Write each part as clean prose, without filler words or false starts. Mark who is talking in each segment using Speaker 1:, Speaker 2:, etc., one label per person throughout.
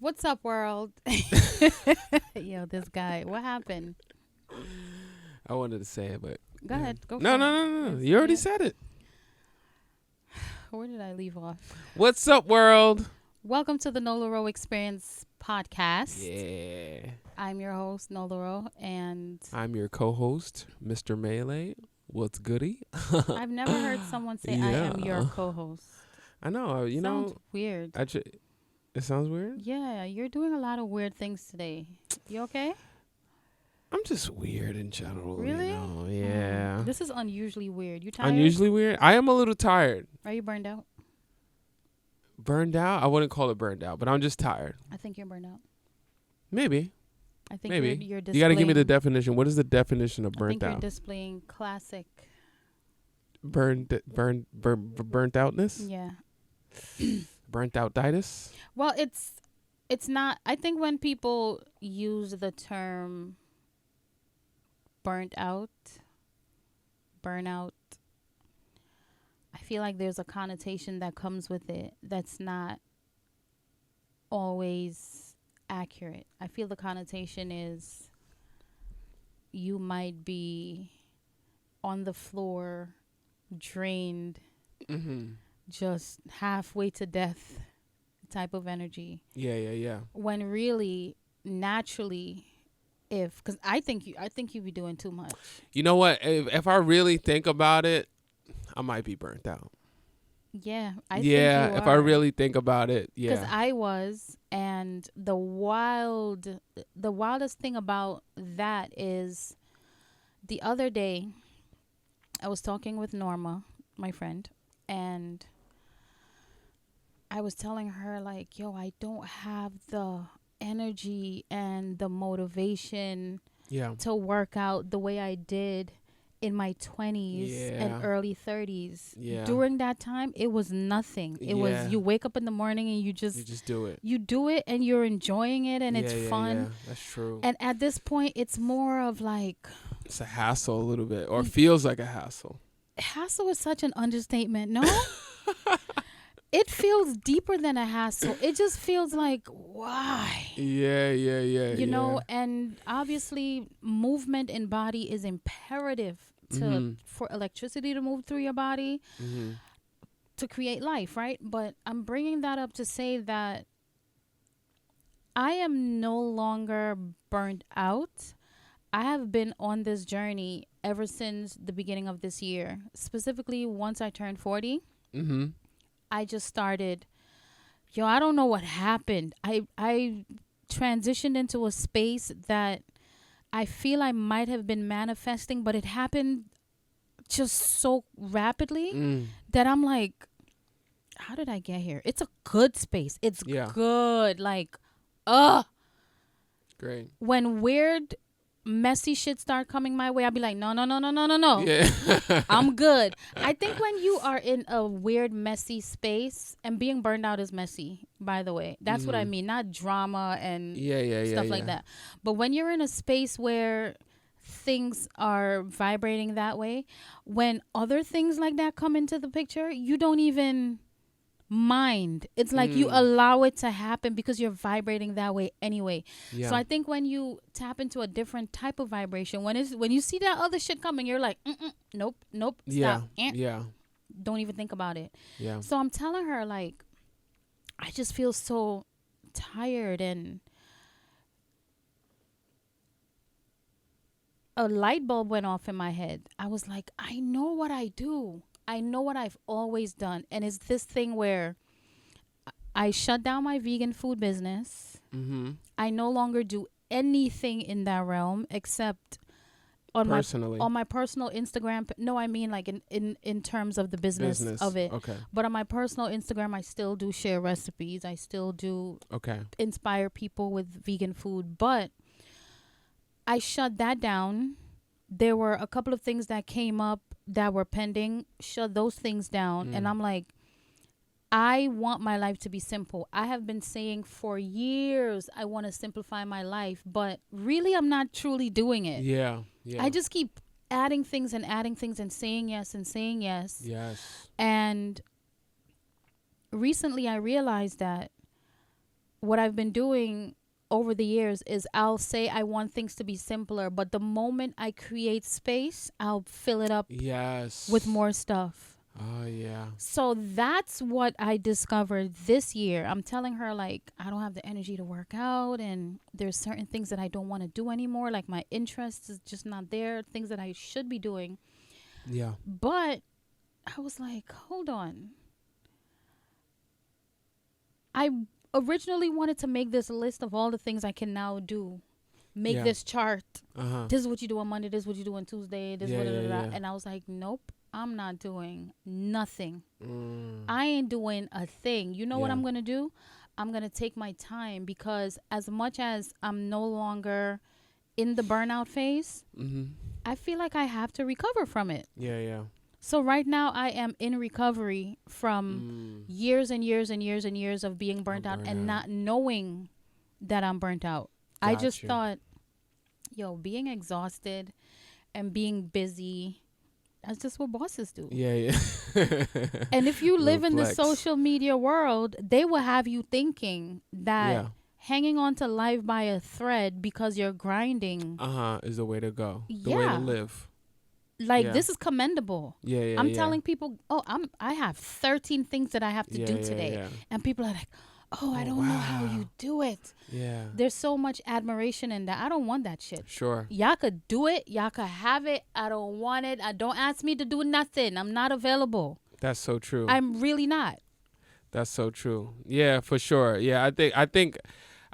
Speaker 1: What's up, world? Yo, this guy. What happened?
Speaker 2: I wanted to say it, but
Speaker 1: Go ahead. Go
Speaker 2: no,
Speaker 1: for
Speaker 2: no,
Speaker 1: it.
Speaker 2: no, no.
Speaker 1: It's-
Speaker 2: You already
Speaker 1: yeah.
Speaker 2: said it.
Speaker 1: Where did I leave off?
Speaker 2: What's up, world?
Speaker 1: Welcome to the Nola Row Experience podcast.
Speaker 2: Yeah.
Speaker 1: I'm your host, Nola Row, and
Speaker 2: I'm your co-host, Mr. Melee. What's goody?
Speaker 1: I've never heard someone say I am your
Speaker 2: Yeah.
Speaker 1: co-host.
Speaker 2: I know. You
Speaker 1: Sounds
Speaker 2: know.
Speaker 1: weird.
Speaker 2: It sounds weird.
Speaker 1: Yeah, you're doing a lot of weird things today. You okay?
Speaker 2: I'm just weird in general.
Speaker 1: Really?
Speaker 2: You know? Yeah.
Speaker 1: This is unusually weird. You tired?
Speaker 2: Unusually weird. I am a little tired.
Speaker 1: Are you burned out?
Speaker 2: Burned out? I wouldn't call it burned out, but I'm just tired.
Speaker 1: I think you're burned out.
Speaker 2: Maybe.
Speaker 1: I think
Speaker 2: Maybe.
Speaker 1: you're displaying.
Speaker 2: You got to give me the definition. What is the definition of
Speaker 1: I
Speaker 2: burnt
Speaker 1: think you're
Speaker 2: out?
Speaker 1: displaying classic.
Speaker 2: Burnt outness?
Speaker 1: Yeah.
Speaker 2: Burnt outitis?
Speaker 1: Well, it's not. I think when people use the term burnout, I feel like there's a connotation that comes with it that's not always accurate. I feel the connotation is you might be on the floor, drained,
Speaker 2: Mm-hmm.
Speaker 1: just halfway to death type of energy.
Speaker 2: Yeah.
Speaker 1: When really, naturally, because I think you be doing too much.
Speaker 2: You know what? If I really think about it, I might be burnt out.
Speaker 1: Yeah, I think
Speaker 2: Yeah,
Speaker 1: you
Speaker 2: if
Speaker 1: are.
Speaker 2: I really think about it,
Speaker 1: Because
Speaker 2: yeah.
Speaker 1: I was, and the wildest thing about that is, the other day, I was talking with Norma, my friend, and I was telling her, like, yo, I don't have the energy and the motivation
Speaker 2: Yeah.
Speaker 1: to work out the way I did in my 20s
Speaker 2: Yeah.
Speaker 1: and early 30s.
Speaker 2: Yeah.
Speaker 1: During that time, it was nothing. It was
Speaker 2: Yeah.
Speaker 1: you wake up in the morning and
Speaker 2: You just do it.
Speaker 1: you do it and you're enjoying it and it's fun.
Speaker 2: Yeah. That's true.
Speaker 1: And at this point, it's more of like,
Speaker 2: It's a hassle a little bit, or feels like a hassle.
Speaker 1: hassle is such an understatement. No? It feels deeper than a hassle. It just feels like, why?
Speaker 2: Yeah.
Speaker 1: You know, and obviously movement in body is imperative for electricity to move through your body to create life, right? But I'm bringing that up to say that I am no longer burnt out. I have been on this journey ever since the beginning of this year. Specifically, once I turned 40, I just started, I don't know what happened. I transitioned into a space that I feel I might have been manifesting, but it happened just so rapidly that I'm like, how did I get here? It's a good space. It's good. Like,
Speaker 2: Great.
Speaker 1: when weird, messy shit start coming my way, I'll be like, no.
Speaker 2: Yeah.
Speaker 1: I'm good. I think when you are in a weird, messy space, and being burned out is messy, by the way. That's what I mean. Not drama and stuff like that. But when you're in a space where things are vibrating that way, when other things like that come into the picture, you don't even mind. It's like you allow it to happen because you're vibrating that way anyway.
Speaker 2: Yeah.
Speaker 1: So I think when you tap into a different type of vibration, when you see that other shit coming, you're like, nope, stop.
Speaker 2: Yeah.
Speaker 1: Don't even think about it.
Speaker 2: Yeah.
Speaker 1: So I'm telling her, like, I just feel so tired, and a light bulb went off in my head. I was like, I know what I do. I know what I've always done. And it's this thing where I shut down my vegan food business. I no longer do anything in that realm except on
Speaker 2: Personally.
Speaker 1: my personal Instagram. No, I mean like in terms of the business of it.
Speaker 2: Okay.
Speaker 1: But on my personal Instagram, I still do share recipes. I still do inspire people with vegan food. But I shut that down. There were a couple of things that came up that were pending. Shut those things down. And I'm like, I want my life to be simple. I have been saying for years I want to simplify my life, but really I'm not truly doing it.
Speaker 2: Yeah.
Speaker 1: I just keep adding things and saying yes and saying yes.
Speaker 2: Yes.
Speaker 1: And recently I realized that what I've been doing over the years is I'll say I want things to be simpler, but the moment I create space, I'll fill it up
Speaker 2: Yes.
Speaker 1: with more stuff.
Speaker 2: Oh, yeah.
Speaker 1: So that's what I discovered this year. I'm telling her, like, I don't have the energy to work out, and there's certain things that I don't want to do anymore. Like, my interest is just not there, things that I should be doing.
Speaker 2: Yeah.
Speaker 1: But I was like, hold on. I originally wanted to make this list of all the things I can now do. Make this chart. This is what you do on Monday. This is what you do on Tuesday. This is And I was like, nope, I'm not doing nothing. I ain't doing a thing. You know what I'm going to do? I'm going to take my time, because as much as I'm no longer in the burnout phase, I feel like I have to recover from it.
Speaker 2: Yeah, yeah.
Speaker 1: So right now I am in recovery from years and years and years and years of being burnt out and not knowing that I'm burnt out. I just thought, being exhausted and being busy, that's just what bosses do.
Speaker 2: Yeah, yeah.
Speaker 1: And if you live in the social media world, they will have you thinking that hanging on to life by a thread because you're grinding
Speaker 2: is the way to go. The way to live.
Speaker 1: Like, this is commendable.
Speaker 2: Yeah.
Speaker 1: I'm telling people, I have 13 things that I have to do today. Yeah. And people are like, I don't know how you do it. Yeah. There's so much admiration in that. I don't want that shit.
Speaker 2: Sure.
Speaker 1: Y'all could do it. Y'all could have it. I don't want it. Don't ask me to do nothing. I'm not available.
Speaker 2: That's so true.
Speaker 1: I'm really not.
Speaker 2: That's so true. Yeah, for sure. Yeah,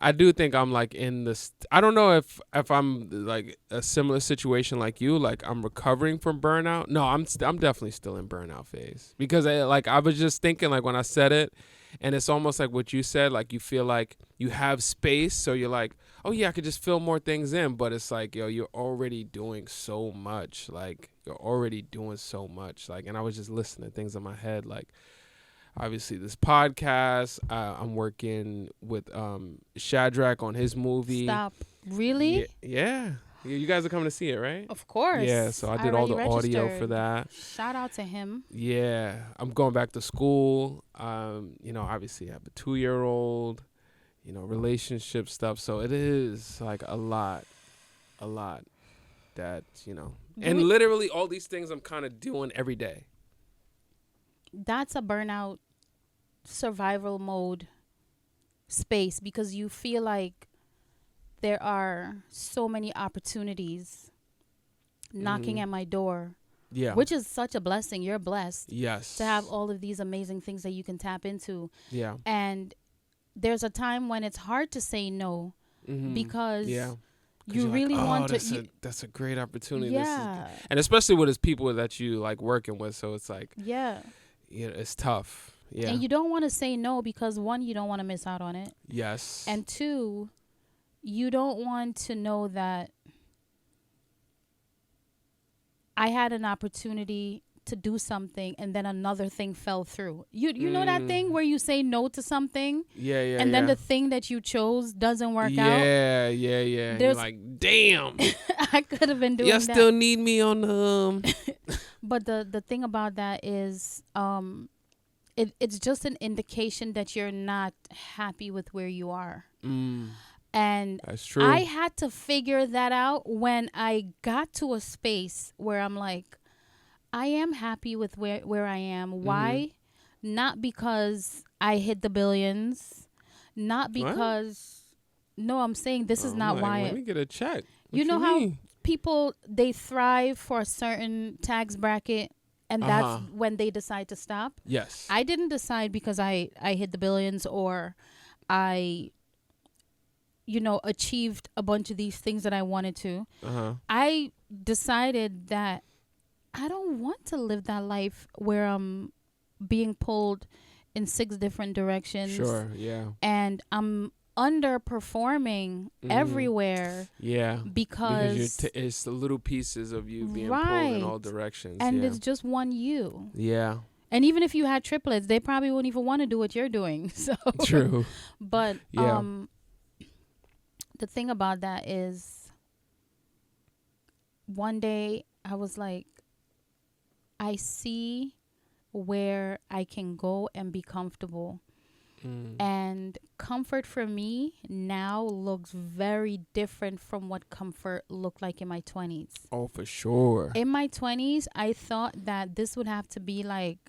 Speaker 2: I do think I'm like in this. I don't know if I'm like a similar situation like you. Like, I'm recovering from burnout. No, I'm definitely still in burnout phase, because I was just thinking, like, when I said it, and it's almost like what you said. Like, you feel like you have space, so you're like, oh yeah, I could just fill more things in. But it's like, you're already doing so much. Like, you're already doing so much. Like, and I was just listening to things in my head, like, obviously this podcast. I'm working with Shadrach on his movie.
Speaker 1: Stop. Really?
Speaker 2: Yeah. You guys are coming to see it, right?
Speaker 1: Of course.
Speaker 2: Yeah, so I did all the audio for that.
Speaker 1: Shout out to him.
Speaker 2: Yeah. I'm going back to school. Obviously I have a 2-year-old, relationship stuff. So it is like a lot that, and literally all these things I'm kind of doing every day.
Speaker 1: That's a burnout survival mode space, because you feel like there are so many opportunities knocking at my door. Yeah. Which is such a blessing. You're blessed.
Speaker 2: Yes.
Speaker 1: To have all of these amazing things that you can tap into.
Speaker 2: Yeah.
Speaker 1: And there's a time when it's hard to say no, because you really want to.
Speaker 2: That's a great opportunity.
Speaker 1: Yeah.
Speaker 2: And especially with his people that you like working with. So it's like, it's tough. Yeah.
Speaker 1: And you don't want to say no because, one, you don't want to miss out on it.
Speaker 2: Yes.
Speaker 1: And two, you don't want to know that I had an opportunity to do something and then another thing fell through. You know that thing where you say no to something?
Speaker 2: Yeah.
Speaker 1: And then the thing that you chose doesn't work out?
Speaker 2: Yeah. You're like, damn.
Speaker 1: I could have been doing that.
Speaker 2: Y'all still need me on the...
Speaker 1: But the thing about that is it's just an indication that you're not happy with where you are. And
Speaker 2: that's true.
Speaker 1: I had to figure that out when I got to a space where I'm like, I am happy with where I am. Why? Not because I hit the billions. Not because... What? No, I'm saying this is not why...
Speaker 2: Let me get a check.
Speaker 1: You know how people, they thrive for a certain tax bracket, and that's when they decide to stop?
Speaker 2: Yes.
Speaker 1: I didn't decide because I hit the billions or I... achieved a bunch of these things that I wanted to. I decided that I don't want to live that life where I'm being pulled in 6 different directions.
Speaker 2: Sure, yeah.
Speaker 1: And I'm underperforming everywhere.
Speaker 2: Yeah.
Speaker 1: Because
Speaker 2: it's the little pieces of you being pulled in all directions.
Speaker 1: And it's just one you.
Speaker 2: Yeah.
Speaker 1: And even if you had triplets, they probably wouldn't even want to do what you're doing. So
Speaker 2: true.
Speaker 1: But the thing about that is, one day I was like, I see where I can go and be comfortable. And comfort for me now looks very different from what comfort looked like in my 20s.
Speaker 2: Oh, for sure.
Speaker 1: In my 20s, I thought that this would have to be like,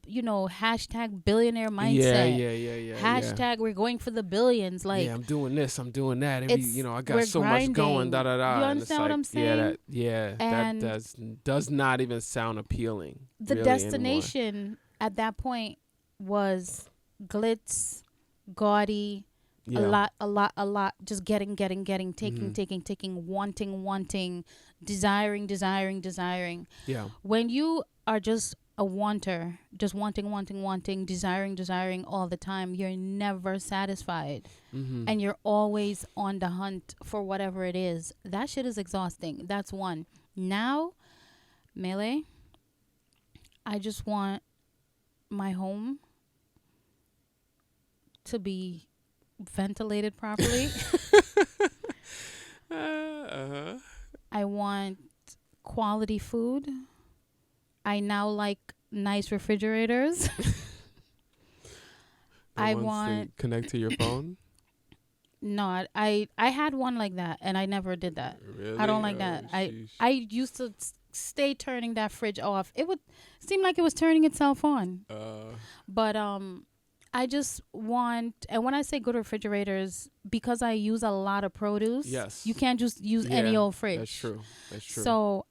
Speaker 1: hashtag billionaire mindset.
Speaker 2: Yeah.
Speaker 1: Hashtag we're going for the billions. Like,
Speaker 2: I'm doing this, I'm doing that. I got
Speaker 1: we're
Speaker 2: so
Speaker 1: grinding.
Speaker 2: much going, da da da.
Speaker 1: You understand what I'm saying?
Speaker 2: That does not even sound appealing.
Speaker 1: The
Speaker 2: really
Speaker 1: destination
Speaker 2: anymore.
Speaker 1: At that point was glitz, gaudy, a lot, just getting, taking, wanting, desiring.
Speaker 2: Yeah.
Speaker 1: When you are just a wanter, just wanting, desiring all the time, you're never satisfied. And you're always on the hunt for whatever it is. That shit is exhausting. That's one. Now, Melee, I just want my home to be ventilated properly. I want quality food. I now like nice refrigerators. I want
Speaker 2: to connect to your phone.
Speaker 1: No, I had one like that, and I never did that.
Speaker 2: Really?
Speaker 1: I don't like that. I used to stay turning that fridge off. It would seem like it was turning itself on. But I just want, and when I say good refrigerators, because I use a lot of produce.
Speaker 2: Yes.
Speaker 1: You can't just use any old fridge.
Speaker 2: That's true.
Speaker 1: So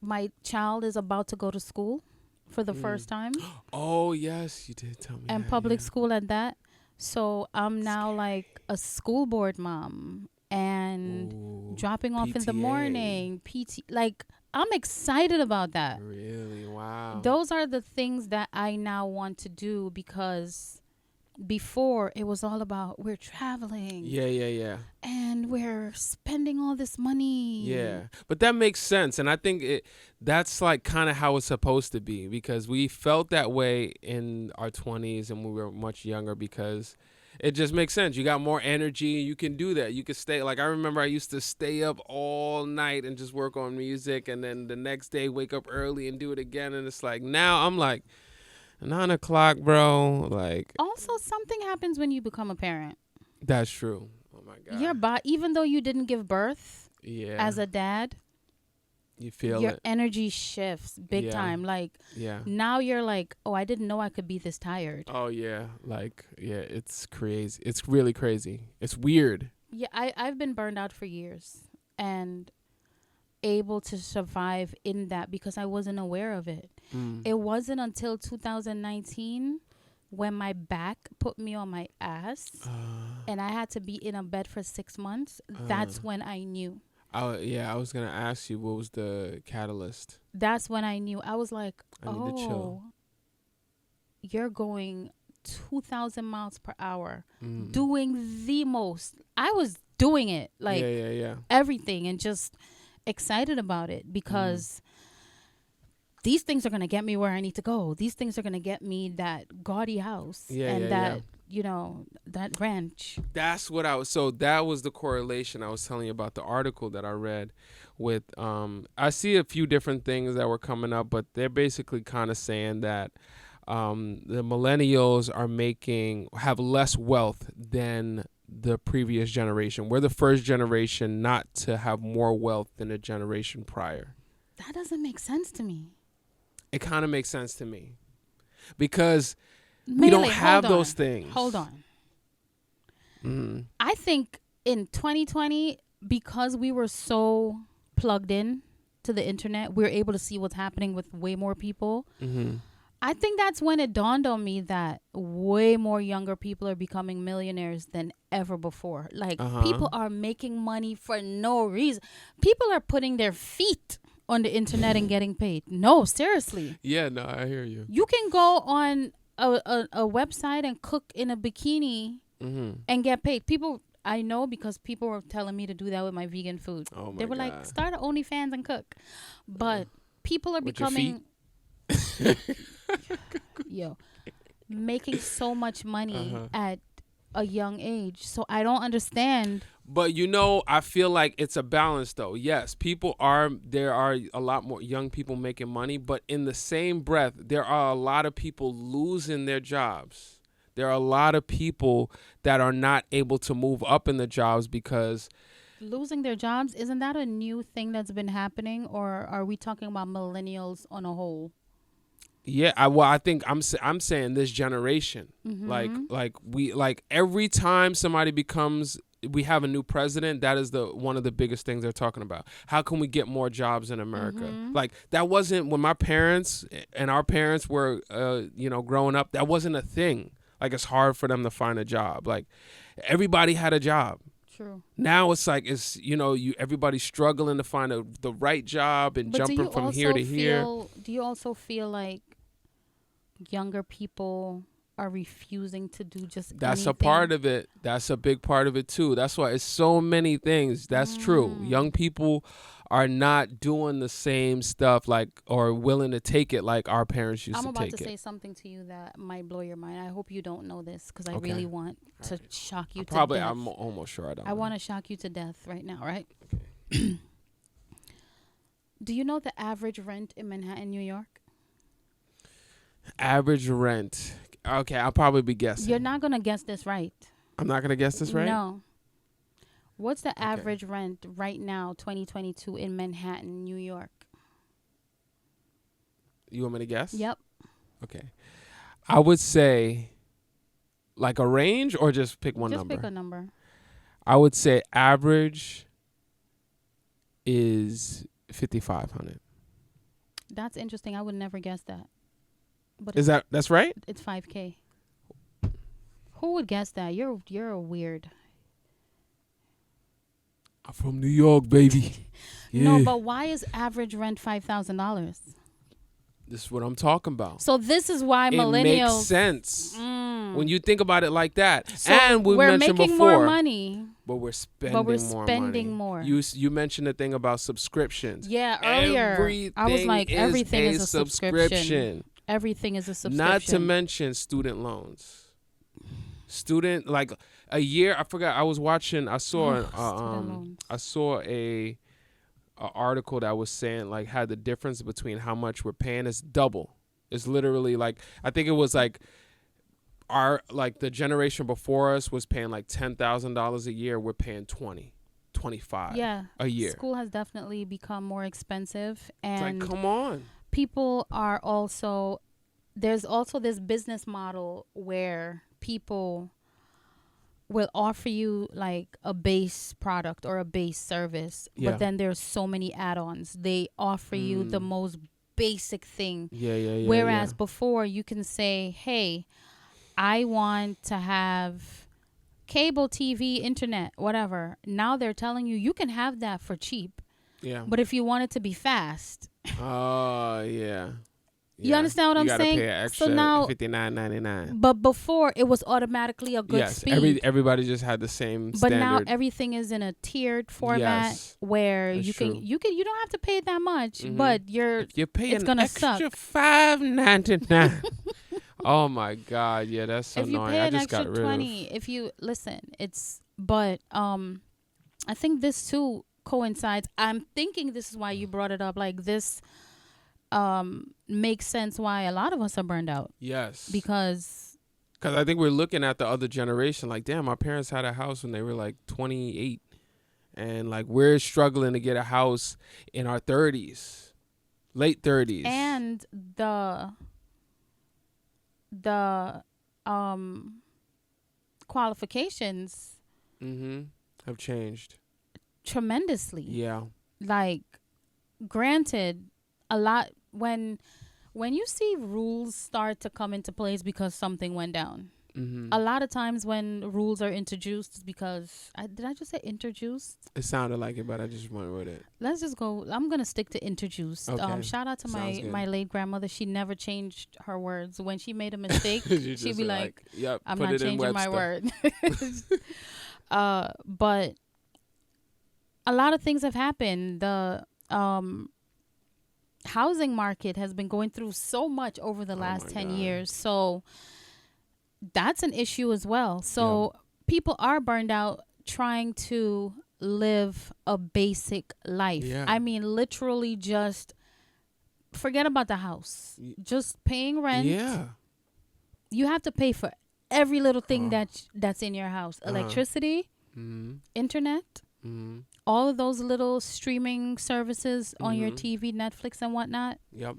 Speaker 1: my child is about to go to school for the first time.
Speaker 2: Oh yes, you did tell me.
Speaker 1: And public school at that. So I'm now like a school board mom and dropping off in the morning. Like, I'm excited about that.
Speaker 2: Really? Wow.
Speaker 1: Those are the things that I now want to do, because before it was all about we're traveling.
Speaker 2: Yeah.
Speaker 1: And we're spending all this money.
Speaker 2: Yeah. But that makes sense. And I think that's like kind of how it's supposed to be, because we felt that way in our 20s and we were much younger, because it just makes sense. You got more energy. You can do that. You can stay. Like, I remember I used to stay up all night and just work on music, and then the next day wake up early and do it again. And it's like, now I'm like, 9 o'clock, bro. Like,
Speaker 1: also, something happens when you become a parent.
Speaker 2: That's true. Oh my God.
Speaker 1: Your body, even though you didn't give birth, as a dad,
Speaker 2: you feel
Speaker 1: your energy shifts big time. Like, now you're like, oh, I didn't know I could be this tired.
Speaker 2: Oh yeah, like it's crazy. It's really crazy. It's weird.
Speaker 1: Yeah, I've been burned out for years and able to survive in that because I wasn't aware of it. It wasn't until 2019 when my back put me on my ass and I had to be in a bed for 6 months. That's when I knew.
Speaker 2: I was gonna ask you, what was the catalyst?
Speaker 1: That's when I knew. I was like,
Speaker 2: I need to chill.
Speaker 1: You're going 2,000 miles per hour, doing the most. I was doing it, like everything, and just excited about it because these things are gonna get me where I need to go. These things are gonna get me that gaudy house you know, that ranch.
Speaker 2: That's what so that was the correlation I was telling you about, the article that I read with, I see a few different things that were coming up, but they're basically kind of saying that the millennials have less wealth than the previous generation. We're the first generation not to have more wealth than the generation prior.
Speaker 1: That doesn't make sense to me.
Speaker 2: It kind of makes sense to me because we don't have those things.
Speaker 1: Hold on. I think in 2020, because we were so plugged in to the internet, we were able to see what's happening with way more people. I think that's when it dawned on me that way more younger people are becoming millionaires than ever before. Like, people are making money for no reason. People are putting their feet on the internet and getting paid. No, seriously.
Speaker 2: Yeah, no, I hear you.
Speaker 1: You can go on a website and cook in a bikini and get paid. People, I know, because people were telling me to do that with my vegan food.
Speaker 2: Oh my
Speaker 1: They were
Speaker 2: God.
Speaker 1: like, start an OnlyFans and cook. But people are becoming making so much money at a young age. So I don't understand.
Speaker 2: But I feel like it's a balance though. Yes, there are a lot more young people making money, but in the same breath, there are a lot of people losing their jobs. There are a lot of people that are not able to move up in the jobs because
Speaker 1: losing their jobs, isn't that a new thing that's been happening, or are we talking about millennials on a whole?
Speaker 2: yeah, I think I'm saying this generation. Like every time we have a new president, that is one of the biggest things they're talking about. How can we get more jobs in America? Like that wasn't when my parents and our parents were growing up, that wasn't a thing. Like it's hard for them to find a job. Like everybody had a job.
Speaker 1: True.
Speaker 2: Now it's like everybody's struggling to find the right job and jumping from here to here.
Speaker 1: Do you also feel like younger people are refusing to do just
Speaker 2: That's
Speaker 1: anything?
Speaker 2: a part of it. That's a big part of it too. That's why it's so many things. That's true. Young people are not doing the same stuff or willing to take it like our parents used to take it.
Speaker 1: I'm about to say something to you that might blow your mind. I hope you don't know this because I really want to shock you to death.
Speaker 2: I'm almost sure I don't.
Speaker 1: I want to shock you to death right now, right? Okay. Do you know the average rent in Manhattan, New York?
Speaker 2: Average rent. Okay, I'll probably be guessing.
Speaker 1: You're not going to guess this right.
Speaker 2: I'm not going to guess this right?
Speaker 1: No. What's the average rent right now, 2022, in Manhattan, New York?
Speaker 2: You want me to guess?
Speaker 1: Yep.
Speaker 2: Okay. I would say like a range or just pick one number?
Speaker 1: Just pick a number. I
Speaker 2: would say average is $5,500.
Speaker 1: That's interesting. I would never guess that. But
Speaker 2: that's right?
Speaker 1: It's $5,000. Who would guess that? You're a weird.
Speaker 2: I'm from New York, baby. Yeah.
Speaker 1: No, but why is average rent $5,000?
Speaker 2: This is what I'm talking about.
Speaker 1: So this is why millennials.
Speaker 2: It makes sense when you think about it like that.
Speaker 1: So
Speaker 2: and we're
Speaker 1: making more money,
Speaker 2: but we're spending
Speaker 1: more.
Speaker 2: You mentioned the thing about subscriptions.
Speaker 1: Yeah, earlier I was like, everything is a subscription. Everything is a subscription.
Speaker 2: Not to mention student loans. Like a year, I forgot. I was watching. I saw a article that was saying like had the difference between how much we're paying is double. It's literally like I think it was like the generation before us was paying like $10,000 a year. We're paying $25 a year.
Speaker 1: School has definitely become more expensive, and
Speaker 2: it's like, come on.
Speaker 1: People are also, there's also this business model where people will offer you like a base product or a base service, but then there's so many add-ons. They offer you the most basic thing. Whereas before you can say, hey, I want to have cable TV, internet, whatever. Now they're telling you can have that for cheap. Yeah. But if you want it to be fast.
Speaker 2: Oh, yeah.
Speaker 1: You understand what I'm saying?
Speaker 2: Pay an extra, so now $59.99.
Speaker 1: But before it was automatically a good speed.
Speaker 2: Everybody just had the same
Speaker 1: standard. But now everything is in a tiered format where you don't have to pay that much, but you're paying an extra
Speaker 2: $5.99. Oh my God, yeah, that's so annoying.
Speaker 1: If you pay an extra $20, if you listen, I think this too coincides. I'm thinking this is why you brought it up. Like this makes sense why a lot of us are burned out.
Speaker 2: Yes.
Speaker 1: Because
Speaker 2: I think we're looking at the other generation like, damn, my parents had a house when they were like 28. And like we're struggling to get a house in our 30s, late 30s.
Speaker 1: And the qualifications
Speaker 2: have changed
Speaker 1: tremendously.
Speaker 2: Yeah.
Speaker 1: Like, granted, a lot when you see rules start to come into place because something went down. A lot of times when rules are introduced, it's because did I just say introduced?
Speaker 2: It sounded like it, but I just went with it.
Speaker 1: Let's just go. I'm gonna stick to introduced.
Speaker 2: Okay.
Speaker 1: Shout out to my late grandmother. She never changed her words. When she made a mistake, she'd be like,
Speaker 2: yep,
Speaker 1: I'm not changing my word. But a lot of things have happened. The housing market has been going through so much over the last 10 years. So that's an issue as well. So people are burned out. trying to live a basic life.
Speaker 2: Yeah.
Speaker 1: I mean, literally just forget about the house. Just paying rent.
Speaker 2: Yeah.
Speaker 1: You have to pay for every little thing that's in your house. Electricity, internet, all of those little streaming services on your TV, Netflix and whatnot.
Speaker 2: Yep.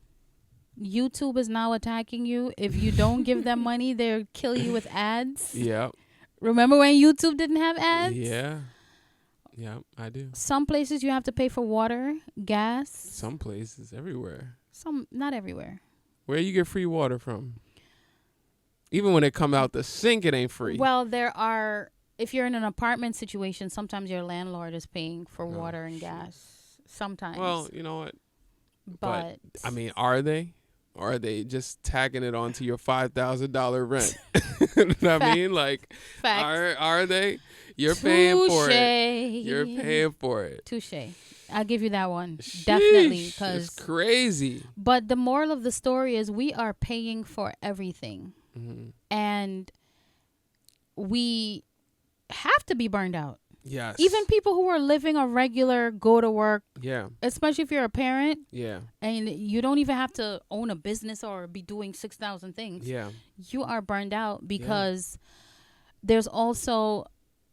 Speaker 1: YouTube is now attacking you. If you don't give them money, they'll kill you with ads.
Speaker 2: Yep.
Speaker 1: Remember when YouTube didn't have ads?
Speaker 2: Yeah. Yeah, I do.
Speaker 1: Some places you have to pay for water, gas.
Speaker 2: Some places, everywhere.
Speaker 1: Some, not everywhere.
Speaker 2: Where you get free water from? Even when it come out the sink, it ain't free.
Speaker 1: Well, there are, if you're in an apartment situation, sometimes your landlord is paying for water and gas. Sometimes.
Speaker 2: Well, you know what?
Speaker 1: But
Speaker 2: I mean, are they? Or are they just tagging it onto your $5,000 rent? You know what I mean? Like, are they? You're paying for it. You're paying for it.
Speaker 1: Touche. I'll give you that one. Sheesh, definitely.
Speaker 2: It's crazy.
Speaker 1: But the moral of the story is we are paying for everything. And we have to be burned out.
Speaker 2: Yes.
Speaker 1: Even people who are living a regular go to work.
Speaker 2: Yeah.
Speaker 1: Especially if you're a parent.
Speaker 2: Yeah.
Speaker 1: And you don't even have to own a business or be doing 6,000 things.
Speaker 2: Yeah.
Speaker 1: You are burned out because there's also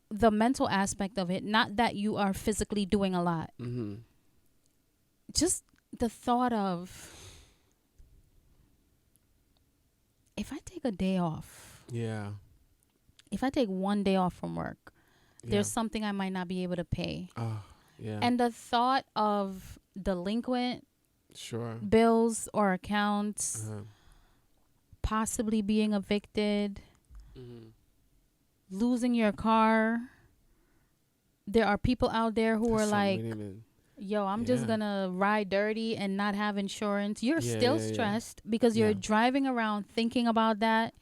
Speaker 1: the mental aspect of it. Not that you are physically doing a lot. Just the thought of, if I take a day off.
Speaker 2: Yeah.
Speaker 1: If I take one day off from work. There's something I might not be able to pay.
Speaker 2: Yeah.
Speaker 1: And the thought of delinquent bills or accounts, possibly being evicted, losing your car. There are people out there who are like, yo, I'm just going to ride dirty and not have insurance. You're still stressed because you're driving around thinking about that.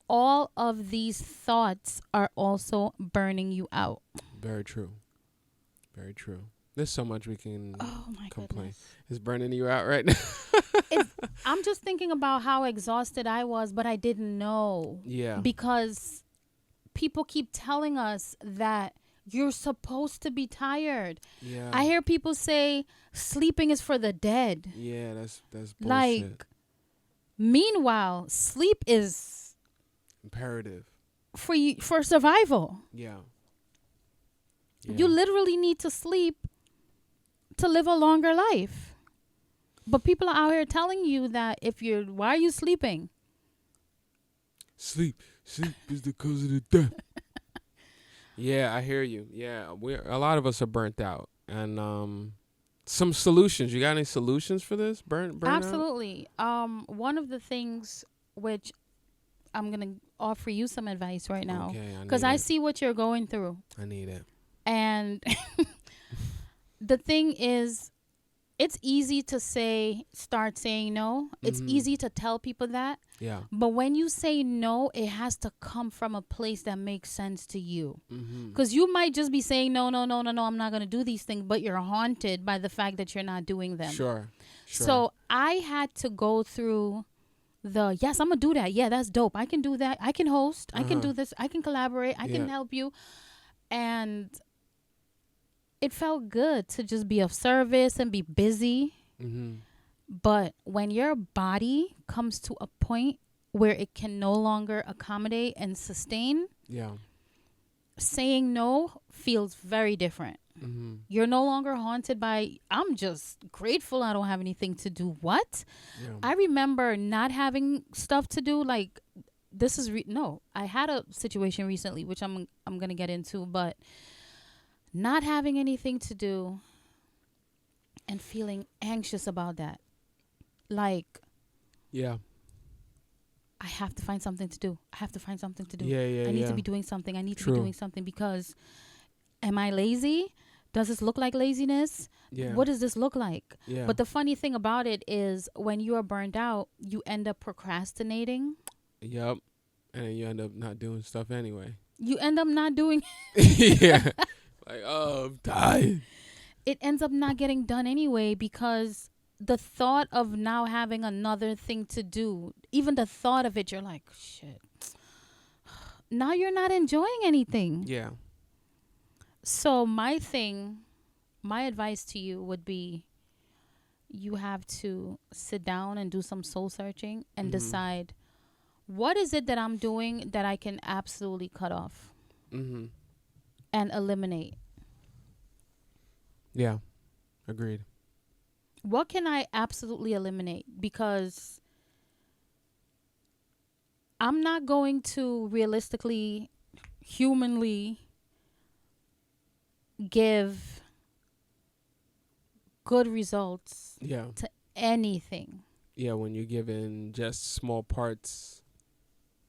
Speaker 1: All of these thoughts are also burning you out.
Speaker 2: Very true. Very true. There's so much we can complain.
Speaker 1: Goodness.
Speaker 2: It's burning you out right now.
Speaker 1: I'm just thinking about how exhausted I was, but I didn't know.
Speaker 2: Yeah.
Speaker 1: Because people keep telling us that you're supposed to be tired.
Speaker 2: Yeah.
Speaker 1: I hear people say sleeping is for the dead.
Speaker 2: Yeah, that's bullshit.
Speaker 1: Like, meanwhile, sleep is
Speaker 2: imperative
Speaker 1: for survival.
Speaker 2: Yeah.
Speaker 1: You literally need to sleep to live a longer life. But people are out here telling you that why are you sleeping? Sleep
Speaker 2: is the cause of the death. Yeah, I hear you. Yeah, a lot of us are burnt out. And some solutions. You got any solutions for this? Burnout?
Speaker 1: Absolutely. One of the things which I'm going to offer you some advice right now. Because I see what you're going through.
Speaker 2: I need it.
Speaker 1: And the thing is, it's easy to start saying no. It's easy to tell people that.
Speaker 2: Yeah.
Speaker 1: But when you say no, it has to come from a place that makes sense to you. Because you might just be saying, no, I'm not going to do these things. But you're haunted by the fact that you're not doing them.
Speaker 2: Sure.
Speaker 1: So I had to go through yes, I'm going to do that. Yeah, that's dope. I can do that. I can host. I can do this. I can collaborate. I can help you. And it felt good to just be of service and be busy. But when your body comes to a point where it can no longer accommodate and sustain, saying no feels very different. You're no longer haunted by, I'm just grateful I don't have anything to do. What? I remember not having stuff to do. Like, this is I had a situation recently, which I'm going to get into, but not having anything to do and feeling anxious about that. Like, I have to find something to do. I need to be doing something. I need to be doing something because am I lazy? Does this look like laziness? What does this look like? But the funny thing about it is when you are burned out, you end up procrastinating.
Speaker 2: Yep. And then you end up not doing stuff anyway.
Speaker 1: You end up not doing.
Speaker 2: Like, oh, I'm tired.
Speaker 1: It ends up not getting done anyway because the thought of now having another thing to do, even the thought of it, you're like, shit. Now you're not enjoying anything.
Speaker 2: Yeah.
Speaker 1: So my advice to you would be, you have to sit down and do some soul searching and decide, what is it that I'm doing that I can absolutely cut off and eliminate?
Speaker 2: Yeah. Agreed.
Speaker 1: What can I absolutely eliminate? Because I'm not going to realistically, humanly give good results to anything.
Speaker 2: Yeah, when you're given just small parts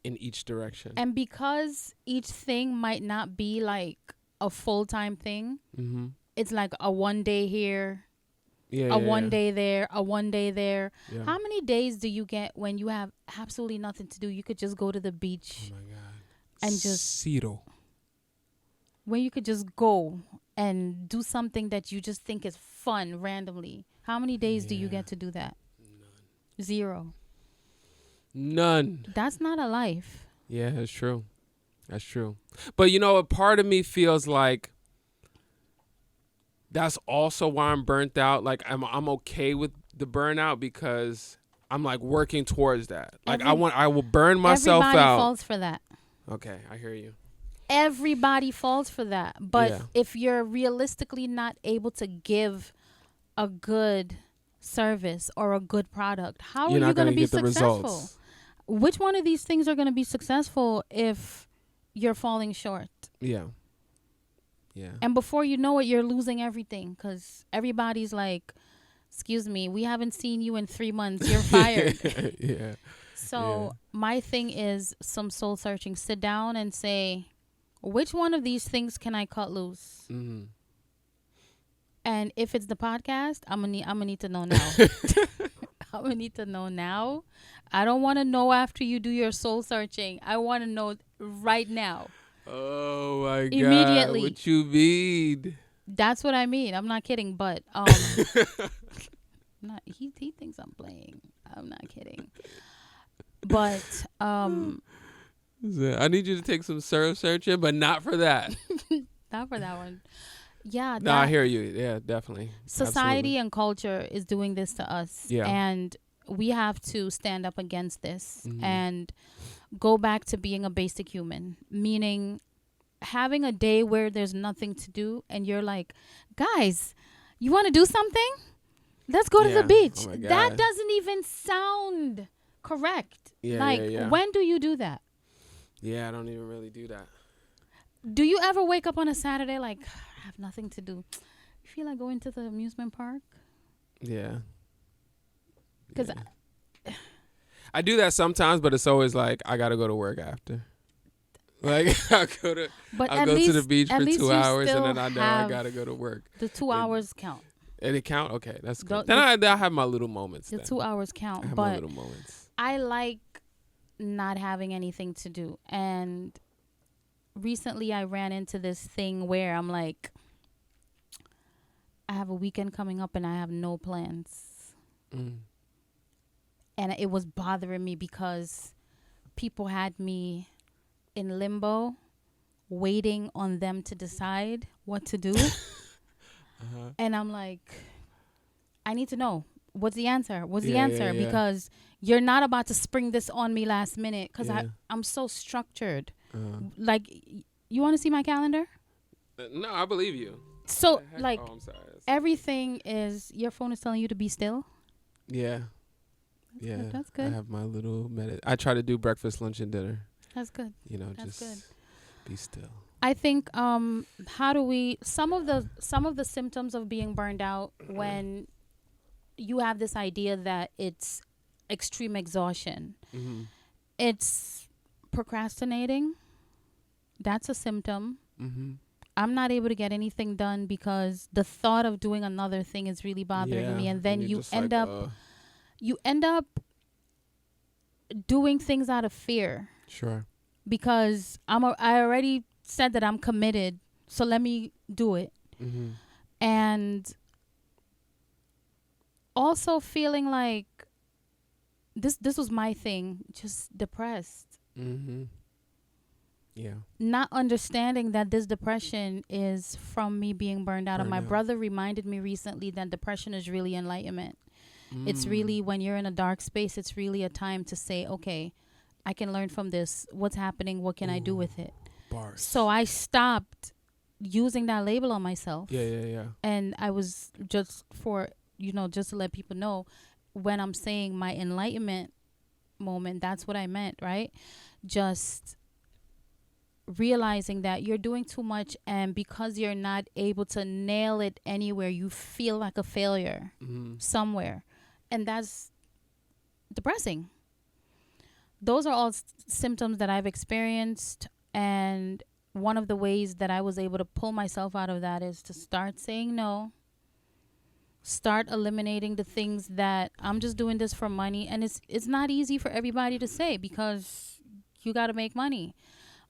Speaker 2: in each direction.
Speaker 1: And because each thing might not be like a full-time thing, it's like a 1 day here, a 1 day there, a 1 day there. Yeah. How many days do you get when you have absolutely nothing to do? You could just go to the beach.
Speaker 2: Oh my God.
Speaker 1: And just
Speaker 2: Zero.
Speaker 1: When you could just go and do something that you just think is fun randomly. How many days do you get to do that? None. 0.
Speaker 2: None.
Speaker 1: That's not a life.
Speaker 2: Yeah, that's true. That's true. But you know, a part of me feels like that's also why I'm burnt out. Like I'm okay with the burnout because I'm like working towards that. Like I will burn myself out.
Speaker 1: Everybody falls for that.
Speaker 2: Okay, I hear you.
Speaker 1: Everybody falls for that. But if you're realistically not able to give a good service or a good product, how are you going to be successful? Which one of these things are going to be successful if you're falling short? Yeah. Yeah. And before you know it, you're losing everything because everybody's like, excuse me, we haven't seen you in 3 months. You're fired. Yeah. So my thing is some soul searching. Sit down and say, which one of these things can I cut loose? And if it's the podcast, I'm gonna need to know now. I'm gonna need to know now. I don't want to know after you do your soul searching. I want to know right now.
Speaker 2: Oh my God!
Speaker 1: Immediately.
Speaker 2: What you mean?
Speaker 1: That's what I mean. I'm not kidding, but he thinks I'm playing. I'm not kidding. But
Speaker 2: I need you to take some soul searching, but not for that.
Speaker 1: Not for that one. Yeah.
Speaker 2: No, I hear you. Yeah, definitely.
Speaker 1: Society and culture is doing this to us. Yeah. And we have to stand up against this and go back to being a basic human, meaning having a day where there's nothing to do and you're like, guys, you want to do something? Let's go to the beach. Oh that doesn't even sound correct. Yeah, when do you do that?
Speaker 2: Yeah, I don't even really do that.
Speaker 1: Do you ever wake up on a Saturday like, I have nothing to do? You feel like going to the amusement park?
Speaker 2: Yeah. Because I do that sometimes, but it's always like I got to go to work after. Like I'll go to the beach for 2 hours and then I know I got to go to work.
Speaker 1: The 2 hours count.
Speaker 2: And it count? Okay, that's good. Then I have my little moments.
Speaker 1: The 2 hours count. I have my little moments. I like not having anything to do. And recently I ran into this thing where I'm like, I have a weekend coming up and I have no plans. And it was bothering me because people had me in limbo, waiting on them to decide what to do. And I'm like, I need to know. What's the answer? What's the answer? Yeah. Because you're not about to spring this on me last minute because I'm so structured. Like, you want to see my calendar?
Speaker 2: No, I believe you.
Speaker 1: So, like, I'm sorry. Everything is, your phone is telling you to be still?
Speaker 2: Yeah.
Speaker 1: That's good.
Speaker 2: I have my little I try to do breakfast, lunch, and dinner.
Speaker 1: That's good.
Speaker 2: You know, that's just good. Be still.
Speaker 1: I think how do we some of the symptoms of being burned out when you have this idea that it's extreme exhaustion. It's procrastinating. That's a symptom. I'm not able to get anything done because the thought of doing another thing is really bothering me, and then you end up doing things out of fear.
Speaker 2: Sure.
Speaker 1: Because I already said that I'm committed, so let me do it. And also feeling like this was my thing, just depressed.
Speaker 2: Yeah.
Speaker 1: Not understanding that this depression is from me being burned out. And my brother reminded me recently that depression is really enlightenment. It's really when you're in a dark space, it's really a time to say, okay, I can learn from this. What's happening? What can I do with it?
Speaker 2: Bars.
Speaker 1: So I stopped using that label on myself.
Speaker 2: Yeah.
Speaker 1: And I was just just to let people know, when I'm saying my enlightenment moment, that's what I meant, right? Just realizing that you're doing too much, and because you're not able to nail it anywhere, you feel like a failure somewhere, and that's depressing. Those are all symptoms that I've experienced, and one of the ways that I was able to pull myself out of that is to start saying no, start eliminating the things that I'm just doing this for money. And it's not easy for everybody to say, because you got to make money.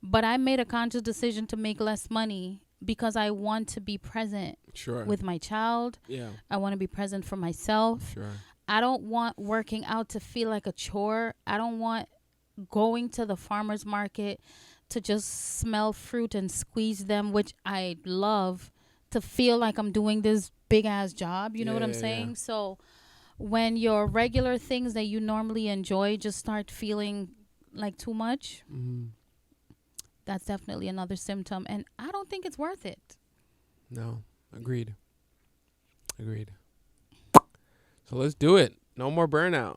Speaker 1: But I made a conscious decision to make less money because I want to be present with my child.
Speaker 2: Yeah.
Speaker 1: I want to be present for myself.
Speaker 2: Sure.
Speaker 1: I don't want working out to feel like a chore. I don't want going to the farmer's market to just smell fruit and squeeze them, which I love, to feel like I'm doing this big ass job. You know what I'm saying? Yeah. So when your regular things that you normally enjoy just start feeling like too much, that's definitely another symptom. And I don't think it's worth it.
Speaker 2: No. Agreed. So let's do it. No more burnout.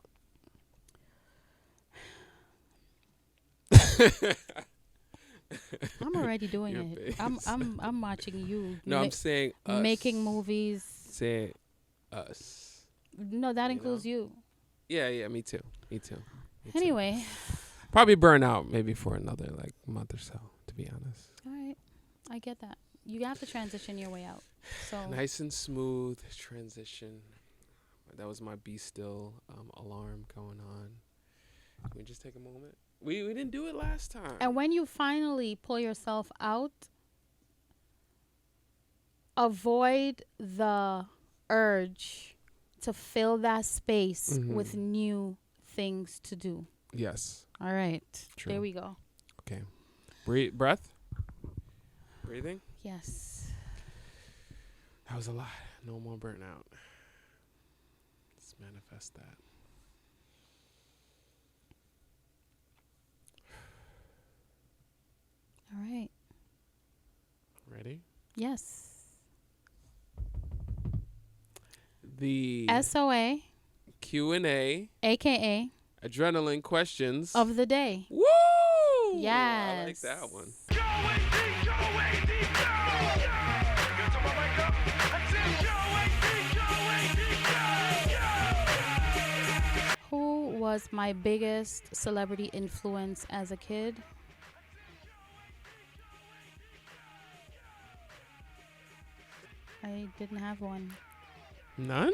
Speaker 1: I'm already doing it. I'm watching you.
Speaker 2: No, I'm saying us.
Speaker 1: Making movies.
Speaker 2: Say us.
Speaker 1: No, that includes you.
Speaker 2: Yeah, me too.
Speaker 1: Anyway.
Speaker 2: Probably burn out maybe for another month or so, to be honest.
Speaker 1: All right. I get that. You have to transition your way out. So
Speaker 2: nice and smooth transition. That was my Be Still alarm going on. Can we just take a moment? We didn't do it last time.
Speaker 1: And when you finally pull yourself out, avoid the urge to fill that space with new things to do.
Speaker 2: Yes.
Speaker 1: All right.
Speaker 2: True.
Speaker 1: There we go.
Speaker 2: Okay. Breath. Breathing.
Speaker 1: Yes.
Speaker 2: That was a lot. No more burnout. Let's manifest that.
Speaker 1: All right.
Speaker 2: Ready?
Speaker 1: Yes.
Speaker 2: The
Speaker 1: SOA.
Speaker 2: Q&A.
Speaker 1: AKA.
Speaker 2: Adrenaline questions.
Speaker 1: Of the day.
Speaker 2: Woo!
Speaker 1: Yes.
Speaker 2: I like that one.
Speaker 1: Who was my biggest celebrity influence as a kid? I didn't have one.
Speaker 2: None?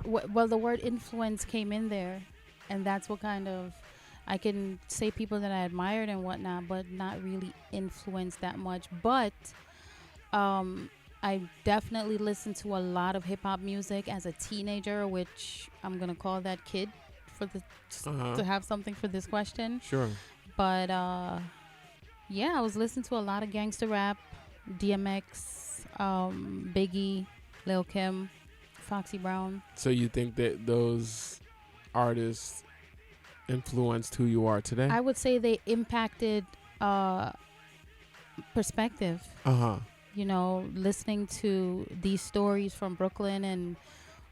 Speaker 1: Well, the word influence came in there, and that's what kind of, I can say people that I admired and whatnot, but not really influenced that much. But I definitely listened to a lot of hip hop music as a teenager, which I'm gonna call that kid for the to have something for this question.
Speaker 2: Sure.
Speaker 1: But yeah, I was listening to a lot of gangster rap, DMX, Biggie, Lil Kim, Foxy Brown.
Speaker 2: So you think that those artists influenced who you are today?
Speaker 1: I would say they impacted perspective. You know, listening to these stories from Brooklyn and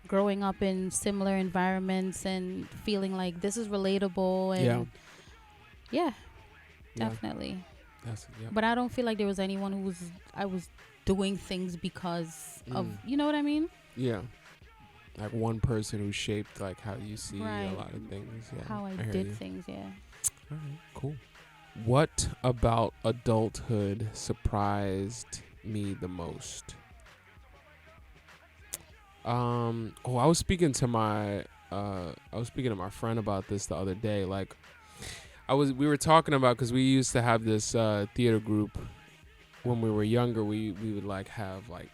Speaker 1: growing up in similar environments and feeling like this is relatable. And yeah, definitely. But I don't feel like there was anyone I was doing things because of, you know what I mean?
Speaker 2: Yeah. Like one person who shaped like how you see a lot of things. Yeah,
Speaker 1: how I did things, yeah.
Speaker 2: All right, cool. What about adulthood surprised me the most? I was speaking to my friend about this the other day. Like, we were talking about, because we used to have this theater group when we were younger. We would like have like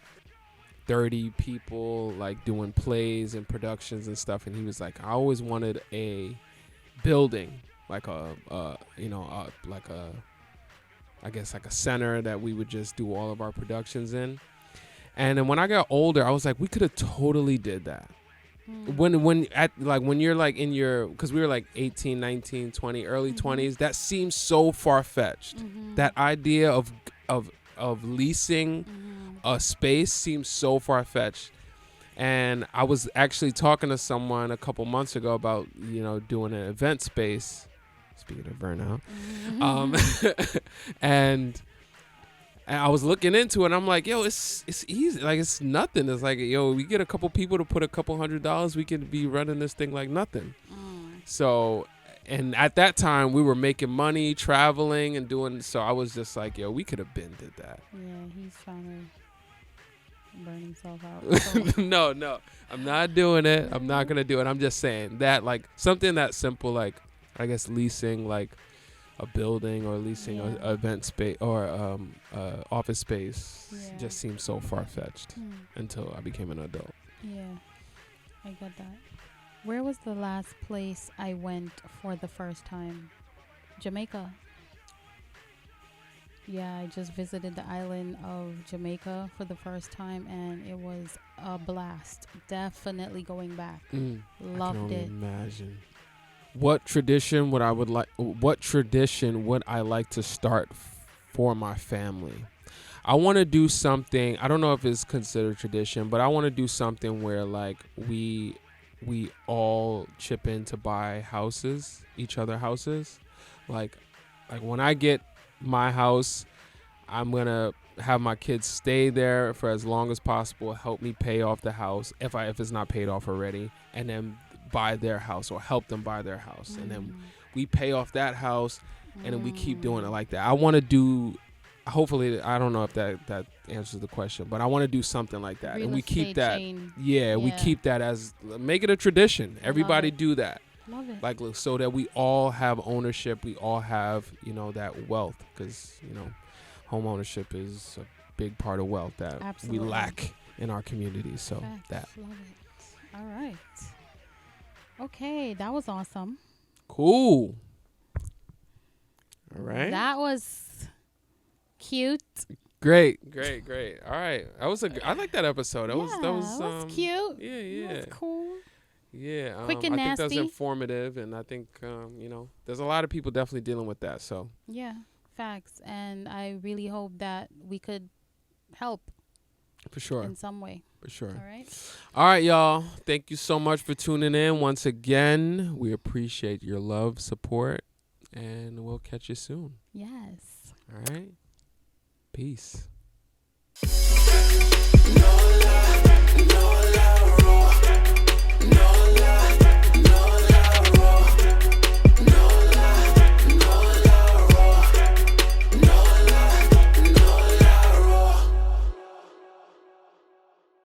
Speaker 2: 30 people like doing plays and productions and stuff. And he was like, I always wanted a building, like I guess like a center that we would just do all of our productions in. And then when I got older, I was like, we could have totally did that. When you're like in your, because we were like 18, 19, 20, early 20s, that seems so far-fetched. That idea of leasing a space seems so far-fetched. And I was actually talking to someone a couple months ago about, doing an event space. Speaking of Burnout. And I was looking into it, and I'm like, yo, it's easy. Like, it's nothing. It's like, yo, we get a couple people to put a couple $100, we could be running this thing like nothing. So, and at that time, we were making money, traveling, and doing, so I was just like, yo, we could have been did that.
Speaker 1: Yeah, he's trying to burn himself out. So.
Speaker 2: No, I'm not doing it. I'm not going to do it. I'm just saying that, like, something that simple, like, I guess leasing, like, a building or leasing an event space or office space just seems so far-fetched until I became an adult.
Speaker 1: Yeah, I get that. Where was the last place I went for the first time? Jamaica. Yeah, I just visited the island of Jamaica for the first time, and it was a blast. Definitely going back. Loved it.
Speaker 2: Imagine. What tradition would I like to start for my family? I want to do something. I don't know if it's considered tradition, but I want to do something where like we all chip in to buy each other houses. Like when I get my house, I'm going to have my kids stay there for as long as possible, help me pay off the house if it's not paid off already, and then buy their house or help them buy their house. And then we pay off that house, and then we keep doing it like that. I want to do, hopefully, I don't know if that answers the question, but I want to do something like that. And we keep that. We keep that as, make it a tradition. Everybody do that.
Speaker 1: Love it.
Speaker 2: Like, so that we all have ownership. We all have, that wealth, because, home ownership is a big part of wealth that we lack in our community. So that.
Speaker 1: Love it. All right. Okay, that was awesome.
Speaker 2: Cool. All right.
Speaker 1: That was cute.
Speaker 2: Great. All right. I like that episode. That was
Speaker 1: cute.
Speaker 2: Yeah.
Speaker 1: That was cool.
Speaker 2: Yeah.
Speaker 1: Quick and
Speaker 2: I think
Speaker 1: nasty.
Speaker 2: that's informative, and I think there's a lot of people definitely dealing with that. So
Speaker 1: yeah, facts. And I really hope that we could help.
Speaker 2: For sure.
Speaker 1: In some way.
Speaker 2: For sure.
Speaker 1: All
Speaker 2: right, y'all. Thank you so much for tuning in once again. We appreciate your love, support, and we'll catch you soon.
Speaker 1: Yes.
Speaker 2: All right. Peace.